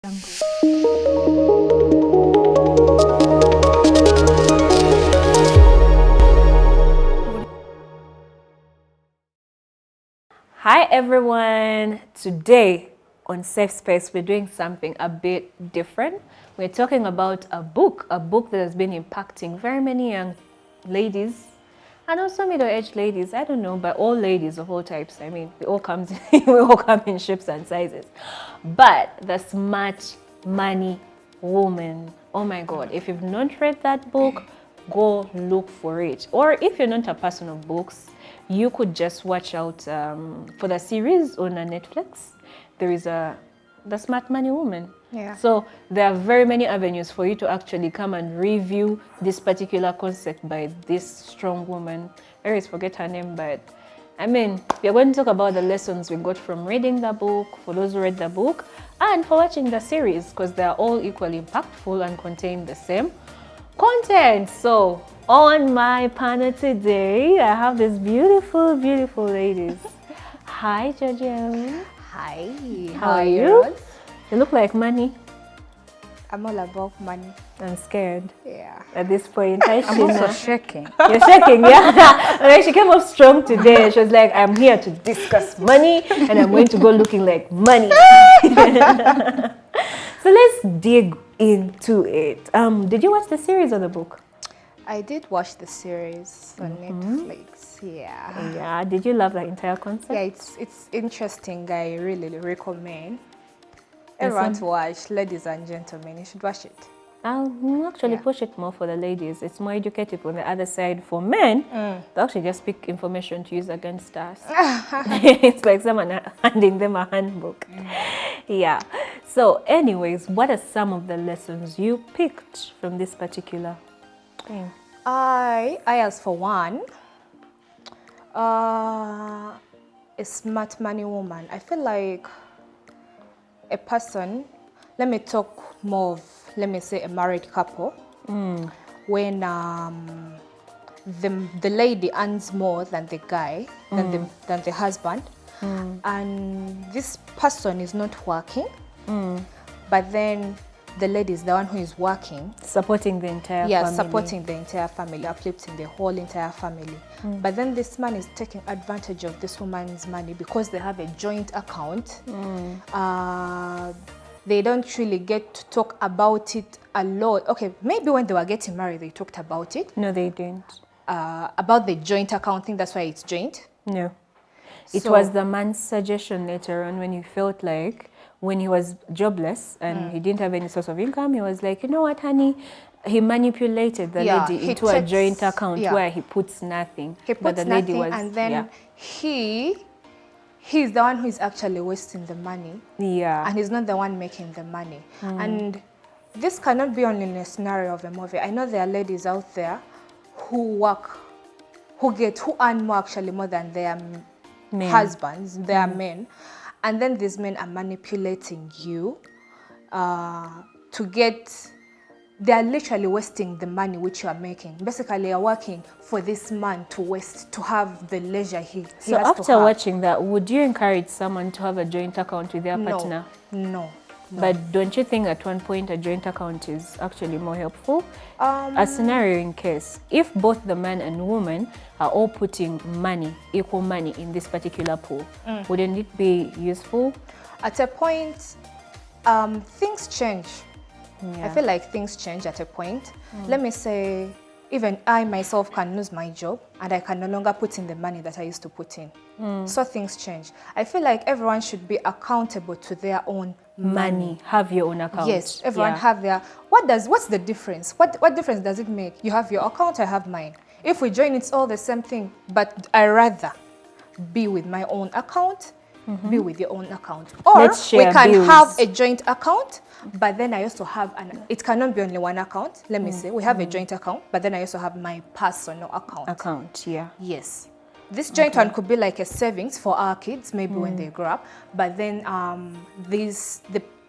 Hi everyone, today on Safe Space we're doing something a bit different. We're talking about a book that has been impacting very many young ladies and also middle-aged ladies, I don't know, but all ladies of all types. I mean, we all come in shapes and sizes. But The Smart Money Woman, oh my God, if you've not read that book, go look for it. Or if you're not a person of books, you could just watch out for the series on Netflix. There is The Smart Money Woman. Yeah. So there are very many avenues for you to actually come and review this particular concept by this strong woman. I always forget her name, but I mean, we are going to talk about the lessons we got from reading the book, for those who read the book, and for watching the series, because they are all equally impactful and contain the same content. So on my panel today, I have these beautiful, beautiful ladies. Hi, Jojo. Hi. How are you? You look like money. I'm all about money. I'm scared. Yeah. At this point, hi, I'm also Sheena. shaking. You're shaking, yeah. Like she came up strong today. She was like, "I'm here to discuss money, and I'm going to go looking like money." So let's dig into it. Did you watch the series or the book? I did watch the series on Netflix. Yeah. Yeah. Did you love the entire concept? Yeah, it's interesting. I really recommend everyone to watch. Ladies and gentlemen, you should watch it. I'll actually push it more for the ladies. It's more educative on the other side. For men, they actually just pick information to use against us. It's like someone handing them a handbook. Yeah. So anyways, what are some of the lessons you picked from this particular thing? I as for one, a smart money woman. I feel like a person, let me talk more of, let me say, a married couple, when the lady earns more than the guy, than the husband, and this person is not working, but then the lady is the one who is working. Supporting the entire family. Yeah, supporting the entire family, uplifting the whole entire family. But then this man is taking advantage of this woman's money because they have a joint account. They don't really get to talk about it a lot. Okay, maybe when they were getting married, they talked about it. No, they didn't. About the joint account thing, that's why it's joint. No. It So- was the man's suggestion later on when he felt like when he was jobless and he didn't have any source of income, he was like, you know what, honey? He manipulated the Yeah, lady he into a takes- joint account yeah. where he puts nothing. He But puts the lady nothing, was, and then yeah. he's the one who is actually wasting the money. Yeah. And he's not the one making the money. And this cannot be only in a scenario of a movie. I know there are ladies out there who work, who earn more actually more than their Men. husbands, their men. And then these men are manipulating you to get, they are literally wasting the money which you are making. Basically, you're working for this man to waste, to have the leisure he So has to after have. watching that, would you encourage someone to have a joint account with their partner? No. But don't you think at one point a joint account is actually more helpful? A scenario in case, if both the man and woman are all putting money, equal money in this particular pool, wouldn't it be useful? At a point, things change. Yeah. I feel like things change at a point. Let me say, even I myself can lose my job and I can no longer put in the money that I used to put in. So things change. I feel like everyone should be accountable to their own money. Have your own account. Yes, everyone Yeah. have their, what's the difference? What difference does it make? You have your account, I have mine. If we join, it's all the same thing, but I rather be with my own account, be with your own account. Or Let's we share can bills. have a joint account, but then I also have it cannot be only one account. Let me say, we have a joint account, but then I also have my personal account. Yeah. Yes. This joint one could be like a savings for our kids, maybe when they grow up. But then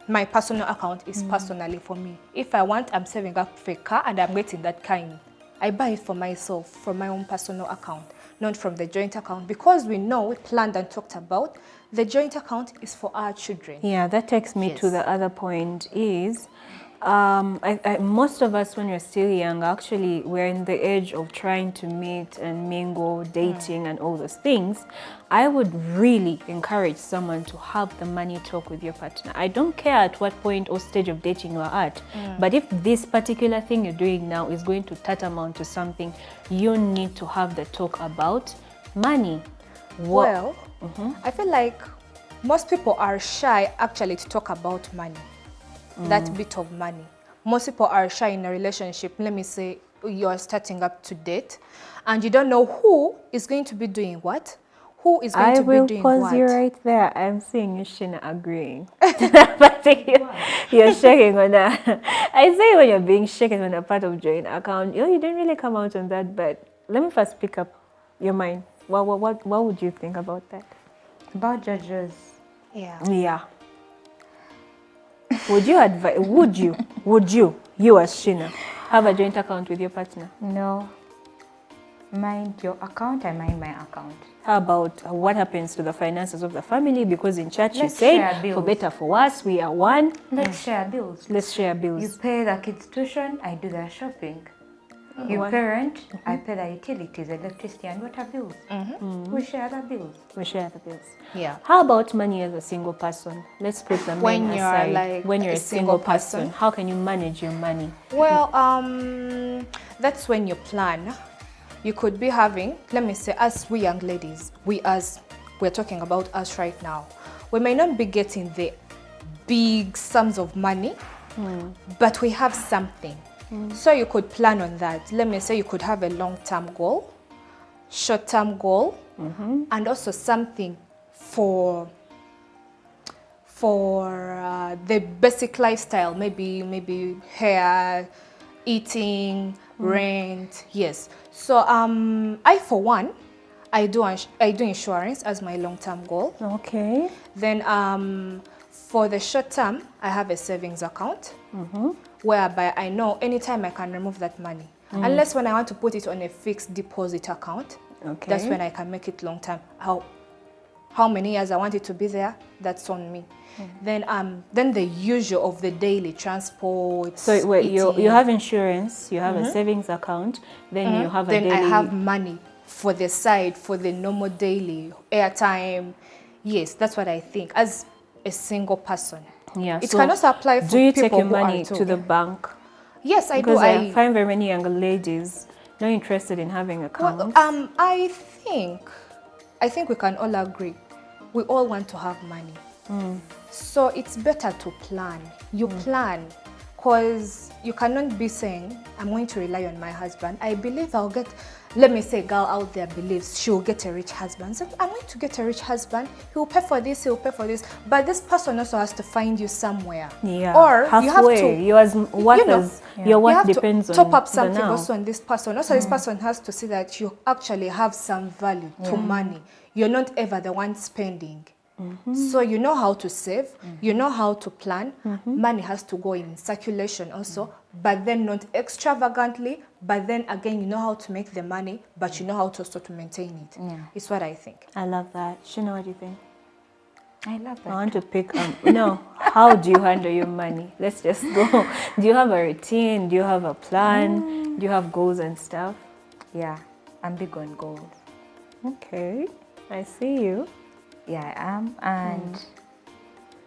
my personal account is personally for me. If I want, I'm saving up for a car and I'm getting that car in. I buy it for myself from my own personal account. not from the joint account, because we know, we planned and talked about, the joint account is for our children. Yeah, that takes me to the other point is, most of us when we're still young, actually, we're in the age of trying to meet and mingle, dating and all those things. I would really encourage someone to have the money talk with your partner. I don't care at what point or stage of dating you are at, but if this particular thing you're doing now is going to tantamount to something, you need to have the talk about money. Well, I feel like most people are shy actually to talk about money. That bit of money. Most people are shy in a relationship. Let me say you're starting up to date and you don't know who is going to be doing what, who is going to be doing what. I will pause you right there. I'm seeing you, Shina, agreeing. You're shaking on that. I say when you're being shaken on a part of joint account, you didn't really come out on that, but let me first pick up your mind. What would you think about that? About judges. Yeah. Would you advise, would you as Shina, have a joint account with your partner? No. Mind your account, I mind my account. How about what happens to the finances of the family? Because in church Let's you share say, bills. for better, for worse, we are one. Let's share bills. Let's share bills. You pay the kids' tuition, I do their shopping. You parent, I pay the utilities, electricity and water bills. We share the bills. We share the bills. Yeah. How about money as a single person? Let's put the When men you're aside. like when you're a a single single person, person. how can you manage your money? Well, that's when you plan. You could be having, let me say, as we young ladies, we're talking about us right now, we may not be getting the big sums of money, but we have something. So you could plan on that. Let me say you could have a long-term goal, short-term goal, and also something for the basic lifestyle, maybe hair, eating, rent. Yes. So I for one, I do insurance as my long-term goal. Okay. Then for the short term, I have a savings account whereby I know anytime I can remove that money. Unless when I want to put it on a fixed deposit account, that's when I can make it long term. How many years I want it to be there, that's on me. Then the usual of the daily transport. So wait, you eating. have insurance, you have a savings account, then you have a daily. Then I have money for the side, for the normal daily airtime. Yes, that's what I think as a single person. Yeah. It so can also apply for do you people take your who are money to the bank? Yes, I do. Because I find very many younger ladies not interested in having accounts. Well, I think we can all agree. We all want to have money. So it's better to plan. You plan, because you cannot be saying, I'm going to rely on my husband. I believe I'll get, let me say a girl out there believes she'll get a rich husband. So I'm going to get a rich husband. He'll pay for this, he'll pay for this. But this person also has to find you somewhere. Yeah. Or halfway, you have to, your worth you have depends to on top up the something now. also on this person. Also, this person has to see that you actually have some value to money. You're not ever the one spending. So you know how to save, you know how to plan. Money has to go in circulation also, but then not extravagantly, but then again, you know how to make the money, but you know how to also to maintain it. It's what I think. I love that. Shina, what do you think? I love that. I want to pick, no, how do you handle your money? Let's just go. Do you have a routine? Do you have a plan? Do you have goals and stuff? Yeah, I'm big on goals. Okay, I see you. Yeah, I am. And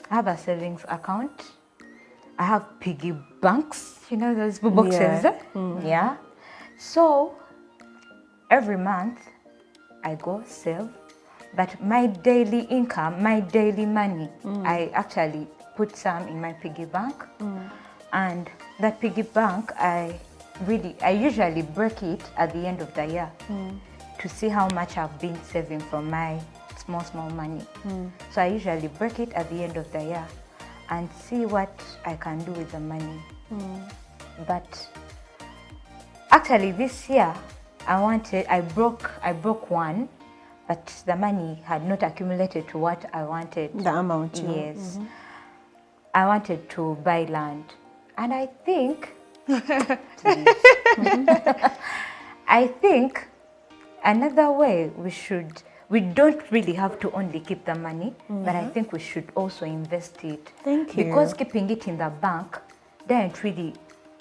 I have a savings account. I have piggy banks, you know, those boxes. Yeah. So every month I go save, but my daily income, my daily money, I actually put some in my piggy bank. And that piggy bank, I usually break it at the end of the year to see how much I've been saving from my small money. So I usually break it at the end of the year and see what I can do with the money. But actually this year I broke one, but the money had not accumulated to what I wanted. The amount. Yes. I wanted to buy land, and I think another way we don't really have to only keep the money, but I think we should also invest it. Thank you. Because keeping it in the bank doesn't really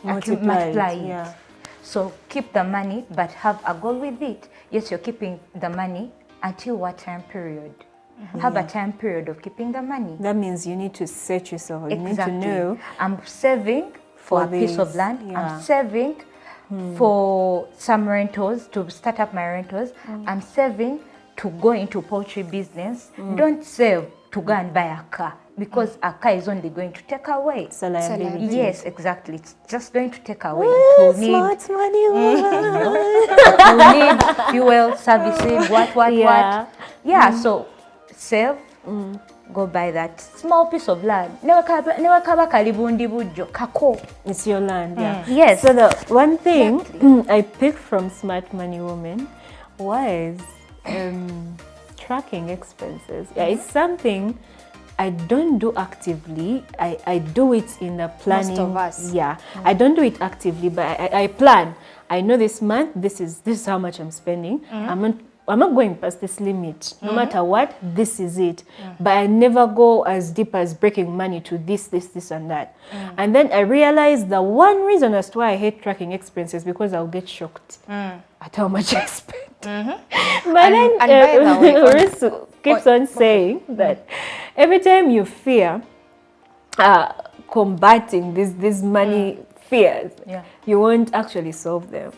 Multiply it, it. yeah. So keep the money, but have a goal with it. Yes, you're keeping the money until what time period? Have a time period of keeping the money. That means you need to set yourself. You need to Exactly. know. I'm saving for a piece of this, land. yeah. I'm saving for some rentals, to start up my rentals. I'm saving to go into poultry business. Don't save to go and buy a car, because a car is only going to take away. It's a liability. Yes, exactly. It's just going to take away. Ooh, It will need, smart money woman. will need fuel, servicing, what. Yeah, so save, go buy that small piece of land. Never kaba kalibundi bujo, kako. It's your land, yeah. Yes. So the one thing I picked from Smart Money Woman was tracking expenses. Yeah, it's something I don't do actively. I do it in the planning. Most of us. Yeah, I don't do it actively, but I plan. I know this month this is how much I'm spending. I'm not going past this limit. No matter what, this is it. But I never go as deep as breaking money to this, and that. And then I realized the one reason as to why I hate tracking expenses, because I'll get shocked at how much I spend. But then by the way, Risu keeps on saying that every time you fear combating these money fears, you won't actually solve them.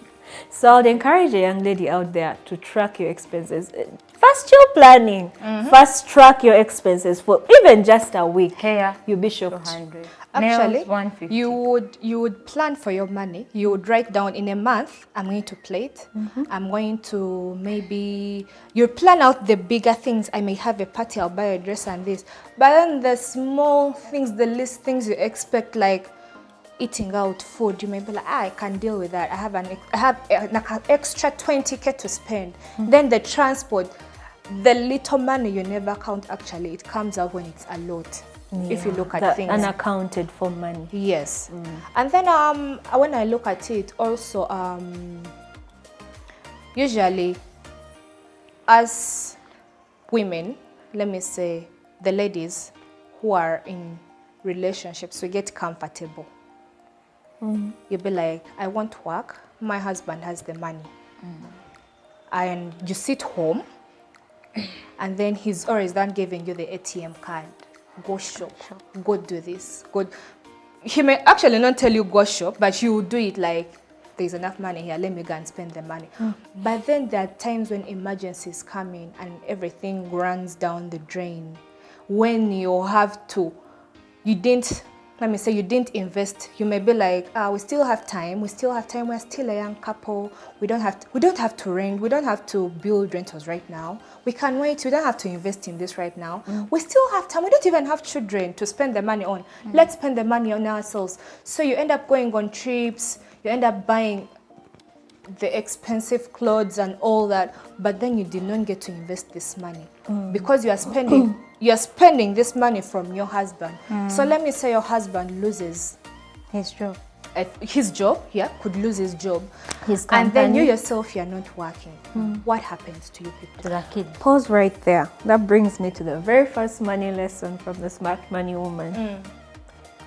So I'd encourage a young lady out there to track your expenses. First, you're planning. First, track your expenses for even just a week. Hair, You'll be shocked. 200. Actually, Nails, 150. you would plan for your money. You would write down in a month, I'm going to plate. I'm going to you plan out the bigger things. I may have a party, I'll buy a dress and this. But then the small things, the least things you expect, like eating out food, you may be like, I can deal with that. I have an extra 20K to spend. Then the transport, the little money you never count, actually it comes out when it's a lot. If you look at things Unaccounted for money. yes. And then when I look at it also, usually as women, let me say the ladies who are in relationships, we get comfortable. You'll be like, I want to work, my husband has the money. And you sit home, and then he's always done giving you the ATM card. Go shop, go do this. He may actually not tell you go shop, but he will do it like, there's enough money here, let me go and spend the money. But then there are times when emergencies come in and everything runs down the drain. When you have to, you didn't invest, you may be like, we still have time, we're still a young couple, we don't have to rent, we don't have to build rentals right now, we can wait, we don't have to invest in this right now, we still have time, we don't even have children to spend the money on, let's spend the money on ourselves. So you end up going on trips, you end up buying the expensive clothes and all that, but then you did not get to invest this money because you are spending this money from your husband. So let me say your husband loses his job. Could lose his job. His and then you company. yourself, you're not working. What happens to you people? To the kid. Pause right there. That brings me to the very first money lesson from the Smart Money Woman.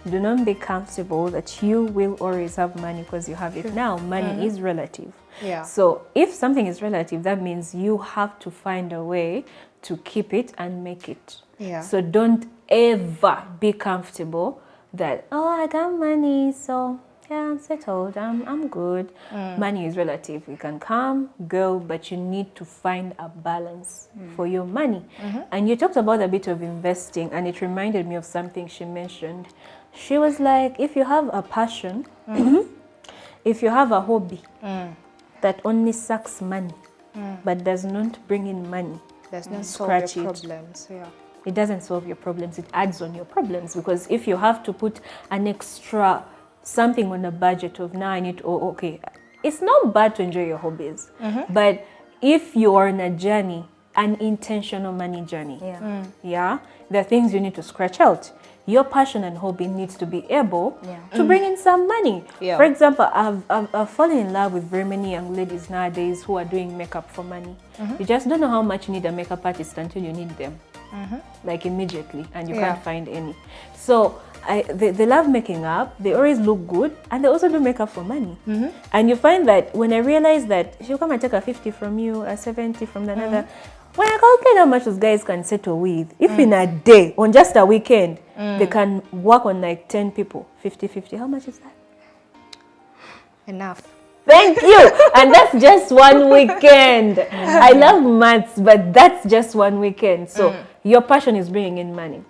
Do not be comfortable that you will always have money because you have it now. Money is relative. Yeah. So if something is relative, that means you have to find a way to keep it and make it. Yeah. So don't ever be comfortable that, oh, I got money, so yeah, I'm settled, I'm good. Money is relative. You can come, go, but you need to find a balance for your money. And you talked about a bit of investing, and it reminded me of something she mentioned. She was like, if you have a passion, if you have a hobby that only sucks money, but does not bring in money, Does not solve scratch your it. problems. Yeah. It doesn't solve your problems, it adds on your problems. Because if you have to put an extra something on a budget of now I need to, okay, it's not bad to enjoy your hobbies, but if you are on a journey, an intentional money journey, there are things you need to scratch out. your passion and hobby needs to be able to bring in some money. Yeah. For example, I've fallen in love with very many young ladies nowadays who are doing makeup for money. You just don't know how much you need a makeup artist until you need them, like immediately, and you can't find any. So they love making up, they always look good, and they also do makeup for money. And you find that when I realize that she'll come and take a 50 from you, a 70 from another, when I calculate how much those guys can settle with, if in a day, on just a weekend, they can work on like 10 people, 50-50, how much is that? Enough. Thank you. And that's just one weekend. I love maths, but that's just one weekend. So your passion is bringing in money.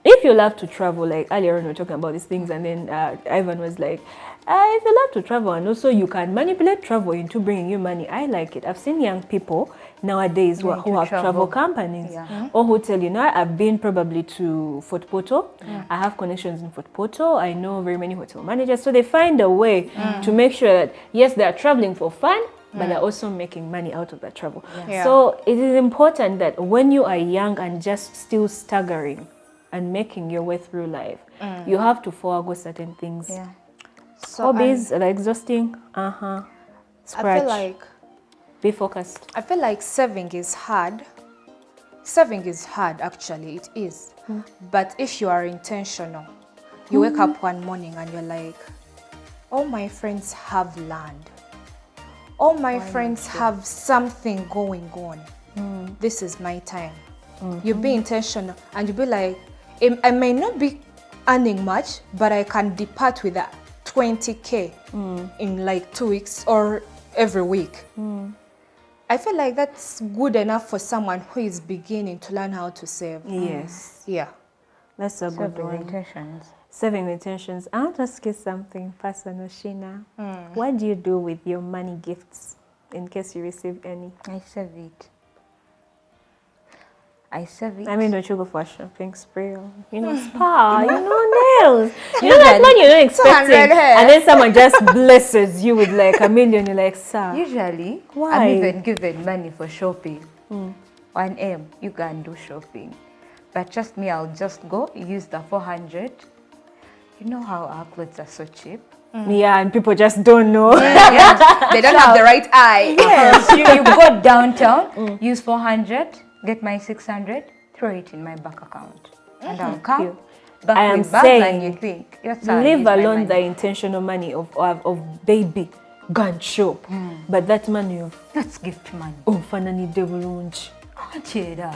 If you love to travel, like earlier on we were talking about these things, and then Ivan was like, if you love to travel and also you can manipulate travel into bringing you money, I like it. I've seen young people nowadays who have travel companies or who tell you, now I've been probably to Fort Portal. I have connections in Fort Portal. I know very many hotel managers. So they find a way to make sure that, yes, they are traveling for fun, but they're also making money out of that travel. So it is important that when you are young and just still staggering and making your way through life, you have to forego certain things. So hobbies are exhausting. Scratch. I feel like be focused. I feel like saving is hard. Saving is hard, actually, it is. But if you are intentional, you wake up one morning and you're like, all my friends have land. All my friends have something going on. This is my time. You be intentional and you be like, I may not be earning much, but I can depart with that 20K in like 2 weeks or every week. I feel like that's good enough for someone who is beginning to learn how to save. Yes. Yeah. That's a good one. Intentions. Saving intentions. I want to ask you something personal, Sheena. What do you do with your money gifts in case you receive any? I save it. I save it. I mean, don't you go for a shopping spree or, spa, nails. You know that money you're not expecting, and then someone just blesses you with like $1 million. You're like, sir. Usually, why? I'm even given money for shopping. 1M, you can do shopping. But trust me, I'll just go use the 400. You know how our clothes are so cheap? Yeah, and people just don't know. They don't have the right eye. Yes, you go downtown, use 400, get my 600, throw it in my bank account. And I'll come back I am with bags saying, and you think, yes, I'll leave use my alone money. the intentional money of baby, gun shop. But that money of, That's gift money. umfanani devulungi. Chera.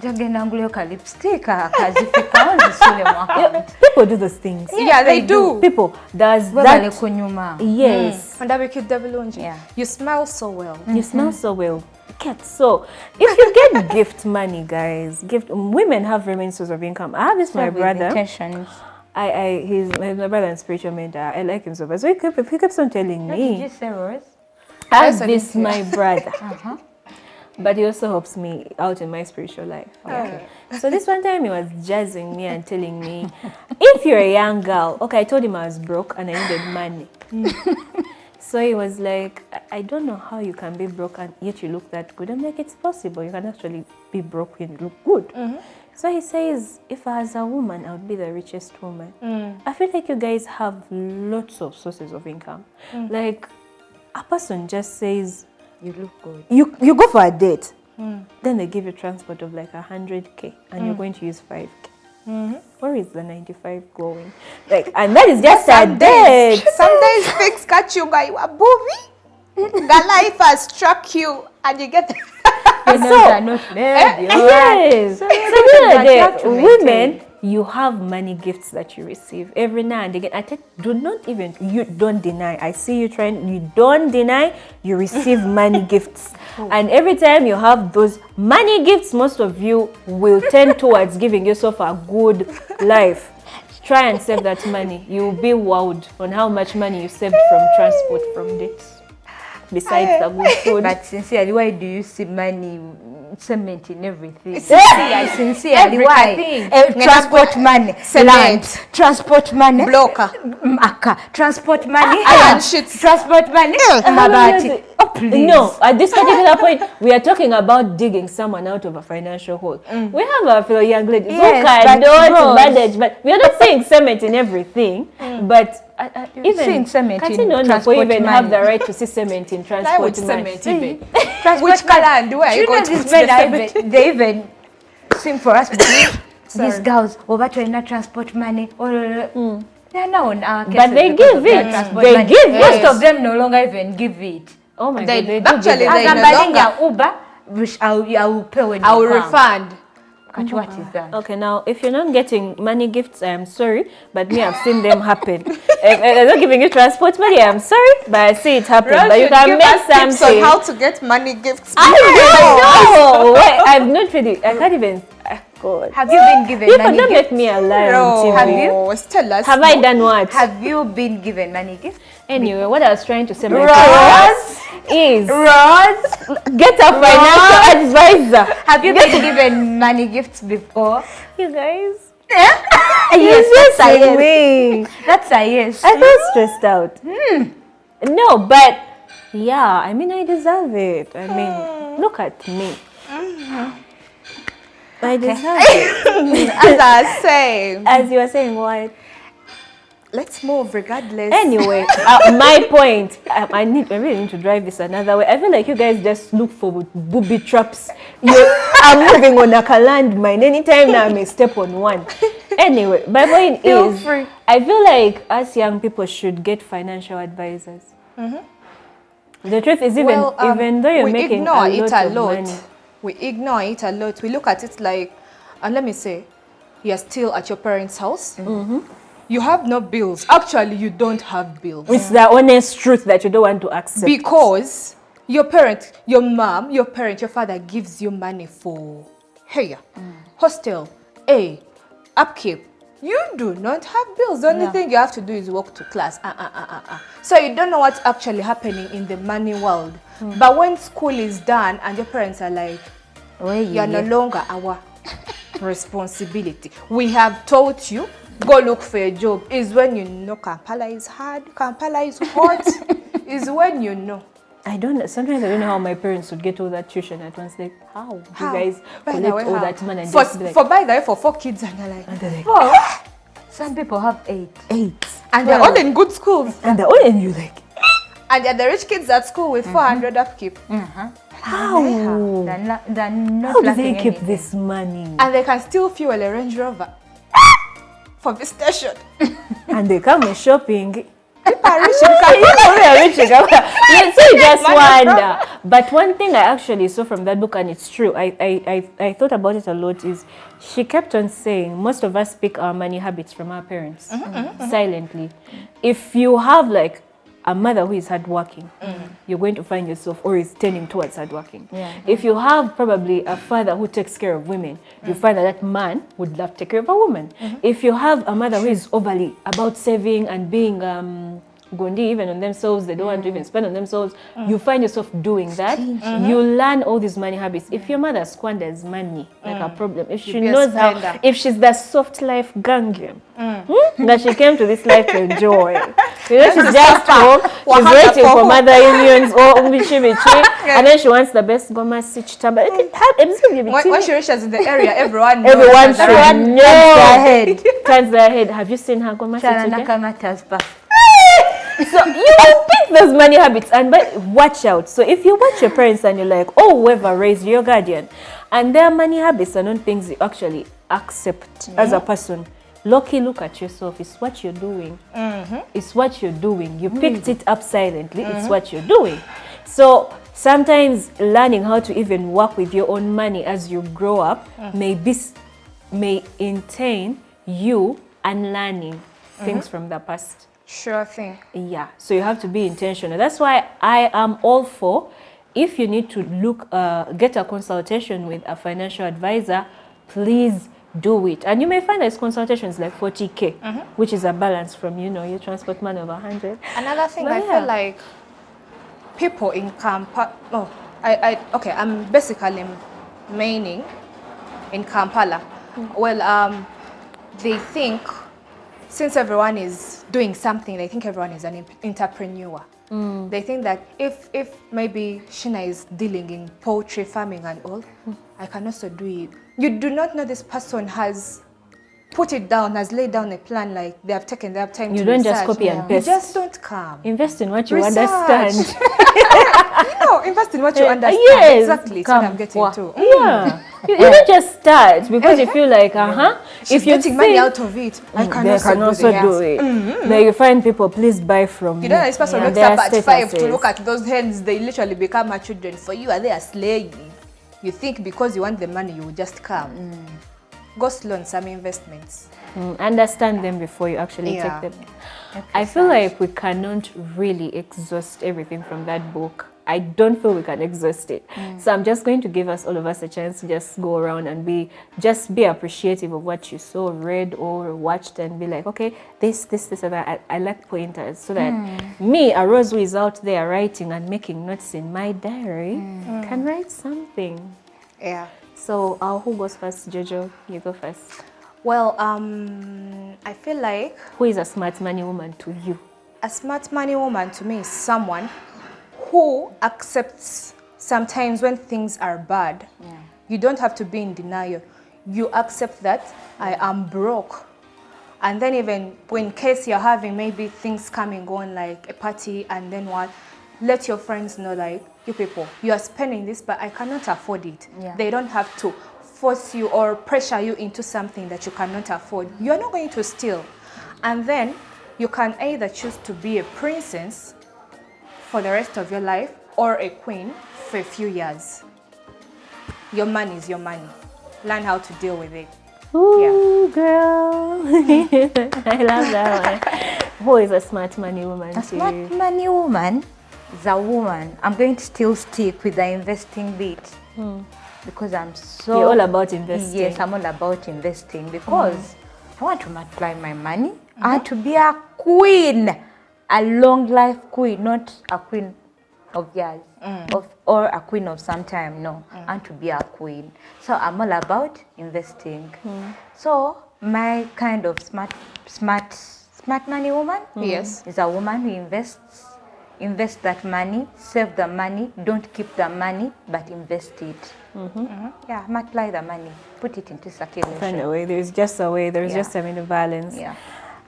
Jagenda ngule ka lipstick akazifika zisule mu account. People do those things. Yeah, they do. People does Bale that. kunyuma. Yes. And I keep devil. Yeah. You smell so well. You smell so well. So if you get gift money, guys, women have very many sources of income. I have this my brother. Intentions. He's my brother and spiritual mentor. I like him so much. So he keeps on telling What did you me. say, Rose? I Yes, have I this did. my brother. But he also helps me out in my spiritual life. Okay. So this one time he was jazzing me and telling me, if you're a young girl, okay, I told him I was broke and I needed money. So he was like, I don't know how you can be broke and yet you look that good. I'm like, it's possible. You can actually be broke when you look good. So he says, if I was a woman, I would be the richest woman. I feel like you guys have lots of sources of income. Like a person just says, You look good. you go for a date, then they give you transport of like 100K and you're going to use 5K. Where is the 95 going? Like, and that is just a date. Some days things catch you by your booby. The life has struck you and you get You know they're not made. Yes. So but you have to women, maintain. you have money gifts that you receive every now and again. You don't deny. I see you trying. You don't deny. You receive money gifts, and every time you have those money gifts, most of you will tend towards giving yourself a good life. Try and save that money. You will be wowed on how much money you saved from transport from dates. besides the good food. But sincerely, why do you see money, cement in everything? Sincerely, why? everything. Transport money, land, transport money, Blocker. maka, transport money, Iron sheets. transport money, mabati. Oh, please. No, at this particular point, we are talking about digging someone out of a financial hole. We have our fellow young ladies who Yes, cannot but manage, but we are not saying cement in everything, but even saying cement in Katino transport even have the money. right to see cement in transport Which money. cement even? Transport Which color and where Do you you know going to these put men the are cement? even, they even sing for us. These girls, over to transport money. They are now on our cases. But they because give of their it. transport They money. give Most it. of them no longer even give it. Oh my They- God, they actually, do give they it. no Agambali longer- ya Uber, which I will pay when I will you come. refund. But what is that? Okay, now if you're not getting money gifts, I am sorry, but me, I've seen them happen. If I'm not giving you transport money, I'm sorry, but I see it happen. Rose But you should can give make us tips on something. how to get money gifts. I don't know. Wait, I've not really. I can't even. God. Have you been given You money don't gifts? make me a liar No. on TV. Have you? Tell us. Have I done what? Have you been given money gifts? Anyway, what I was trying to say, my Rose? is Rose? get a financial advisor. Have you been given money gifts before? You guys. Yes, Yes, that's a yes. me. That's a yes. I feel stressed out. No, but yeah, I mean, I deserve it. I mean, look at me. I deserve it. As I say, As you were saying, what? let's move regardless. Anyway, my point, I really need to drive this another way. I feel like you guys just look for booby traps. I'm moving on a landmine. Anytime now I may step on one. Anyway, my point Feel is, free. I feel like us young people should get financial advisors. The truth is, even though you're we making ignore a it lot a of lot. money, We ignore it a lot. We look at it like, and let me say, you're still at your parents' house. You have no bills. Actually, you don't have bills. it's the honest truth that you don't want to accept. Because your parent, your mom, your parent, your father gives you money for hair, hostel, upkeep. You do not have bills. The only thing you have to do is walk to class. So you don't know what's actually happening in the money world. But when school is done and your parents are like, you're no longer our responsibility. We have taught you, go look for a job. Is when you know Kampala is hard, Kampala is hot. Is when you know. I don't know. Sometimes I don't know how my parents would get all that tuition at once. Like, how do you How? guys By the collect way, all how? that money and for, just be like, for by the way, for 4 kids and you're like, and they're like, Oh, some people have 8. 8. and they're all in good schools. And they're all in you like, And they're the rich kids at school with 400 upkeep. how? They're not How do lacking they keep anything. this money? And they can still fuel a Range Rover for visitation. And they come with shopping. People are rich in So you just wonder. But one thing I actually saw from that book, and it's true, I thought about it a lot, is she kept on saying most of us pick our money habits from our parents silently. If you have like a mother who is hardworking, you're going to find yourself, or is tending towards hardworking. If you have probably a father who takes care of women, you find that man would love to take care of a woman. If you have a mother who is overly about saving and being gondi even on themselves, they don't want to even spend on themselves, you find yourself doing that. You learn all these money habits. If your mother squanders money like a problem, if she be a knows how, spender. if she's the soft life gangium that she came to this life to enjoy, you know, she's just home, she's waiting for mother unions or umbichi, and then she wants the best goma sich tamba. When she reaches in the area, everyone Everyone should should know. their head. Turns their head. Have you seen her goma Shana sich? Nakamata's back. So you will pick those money habits, and but watch out. So if you watch your parents and you're like, oh, whoever raised your guardian, and their money habits are not things you actually accept as a person, lucky look at yourself. It's what you're doing. It's what you're doing. You picked it up silently. It's what you're doing. So sometimes learning how to even work with your own money as you grow up may entail you unlearning things from the past. Sure thing. Yeah, so you have to be intentional. That's why I am all for, if you need to get a consultation with a financial advisor, please do it. And you may find that consultation is like 40K, which is a balance from, you know, your transport money of 100. Another thing But I yeah. feel like people in Kampala. Oh, okay. I'm basically meaning in Kampala. Well, they think since everyone is doing something, they think everyone is an entrepreneur. They think that if maybe Shina is dealing in poultry farming and all, I can also do it. You do not know this person has put it down, has laid down a plan, like they have taken their time to You don't research. just copy and You paste. just don't come. Invest in what you Research. understand. No, invest in what you understand. Yes. Exactly. It's what I'm getting to. Yeah. You don't just start because you feel like, She's if you're getting money out of it, I can they also, can also do it. Like you find people, please buy from me. You know, this person wakes Their up at 5 to statuses. look at those hens, they literally become our children for you, and they are slaying. You think because you want the money, you will just come. Go slow on some investments. Understand them before you actually Yeah. take them. I feel like we cannot really exhaust everything from that book. I don't feel we can exhaust it. So I'm just going to give all of us a chance to just go around and be appreciative of what you saw, read, or watched, and be like, okay, this, and that. I like pointers so that me, a Rose who is out there writing and making notes in my diary, can write something. Yeah. So who goes first? Jojo, you go first. Well, I feel like Who is a smart money woman to you? a smart money woman to me is someone who accepts sometimes when things are bad. You don't have to be in denial. You accept that I am broke. And then even when in case you're having maybe things coming on like a party and then what, let your friends know like, you people, you are spending this but I cannot afford it. Yeah. They don't have to force you or pressure you into something that you cannot afford. You're not going to steal. And then you can either choose to be a princess for the rest of your life or a queen for a few years. Your money is your money. Learn how to deal with it. Ooh, girl. I love that one. Who is a smart money woman A to smart you? money woman is a woman. I'm going to still stick with the investing bit because I'm so... You're all about investing. Yes, I'm all about investing because I want to multiply my money. I want to be a queen, a long life queen, not a queen of years or a queen of some time. No, I want to be a queen. So I'm all about investing. So my kind of smart money woman Yes. is a woman who invest that money, save the money, don't keep the money, but invest it. Yeah, multiply the money, put it into circulation. Find a way. There's just a way. There's Yeah. just a balance. Yeah.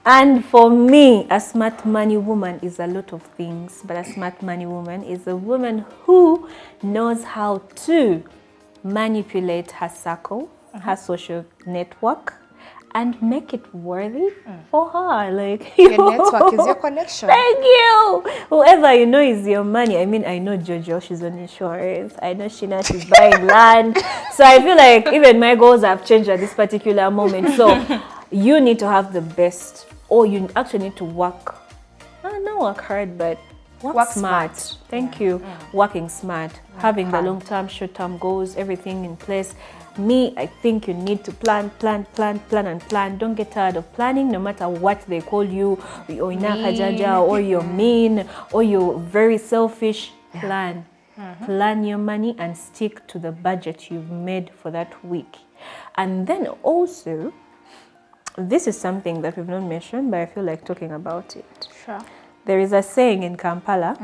And for me, a smart money woman is a lot of things, but a smart money woman is a woman who knows how to manipulate her circle, her social network, and make it worthy for her. Like Your network is your connection. Thank you. Whoever you know is your money. I mean, I know Jojo, she's on insurance. I know Shina, she's buying land. So I feel like even my goals have changed at this particular moment. So you need to have the best, or you actually need to work. Not work hard, but work smart. Thank you. Working smart, having the long-term, short-term goals, everything in place. Me, I think you need to plan. Don't get tired of planning, no matter what they call you, or inakajaja, or you're mean, or you're very selfish. Plan. Plan your money and stick to the budget you've made for that week. And then also, this is something that we've not mentioned, but I feel like talking about it. Sure. There is a saying in Kampala,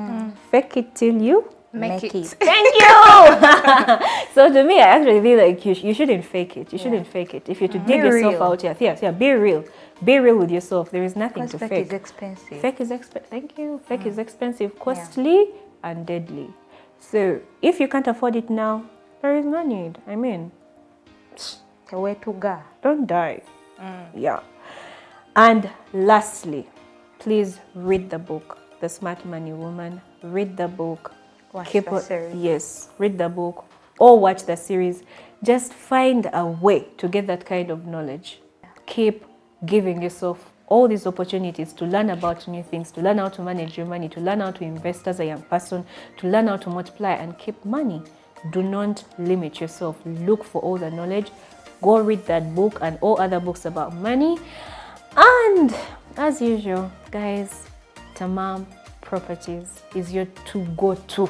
fake it till you Make it. Thank you. So to me, I actually feel like you shouldn't fake it. You shouldn't fake it. If you're to dig yourself real. out here, be real. Be real with yourself. There is nothing Because to fake is fake. expensive. Fake is expensive. Thank you. Fake is expensive, costly, and deadly. So if you can't afford it now, there is no need. I mean, The way to go. don't die. Yeah. And lastly, please read the book, The Smart Money Woman. Read the book. Watch the series. Yes, read the book or watch the series. Just find a way to get that kind of knowledge. Keep giving yourself all these opportunities to learn about new things, to learn how to manage your money, to learn how to invest as a young person, to learn how to multiply and keep money. Do not limit yourself. Look for all the knowledge. Go read that book and all other books about money. And as usual, guys, tamam Properties is your to-go-to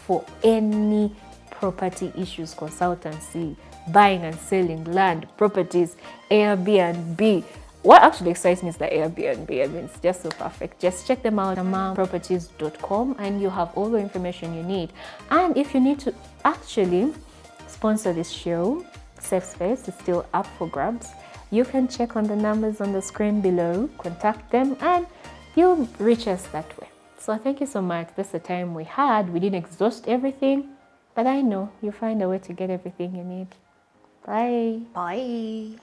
for any property issues, consultancy, buying and selling land, properties, Airbnb. What actually excites me is the Airbnb. I mean, it's just so perfect. Just check them out, amamproperties.com, and you have all the information you need. And if you need to actually sponsor this show, Safe Space is still up for grabs. You can check on the numbers on the screen below, contact them, and you'll reach us that way. So thank you so much. That's the time we had. We didn't exhaust everything, but I know you'll find a way to get everything you need. Bye. Bye.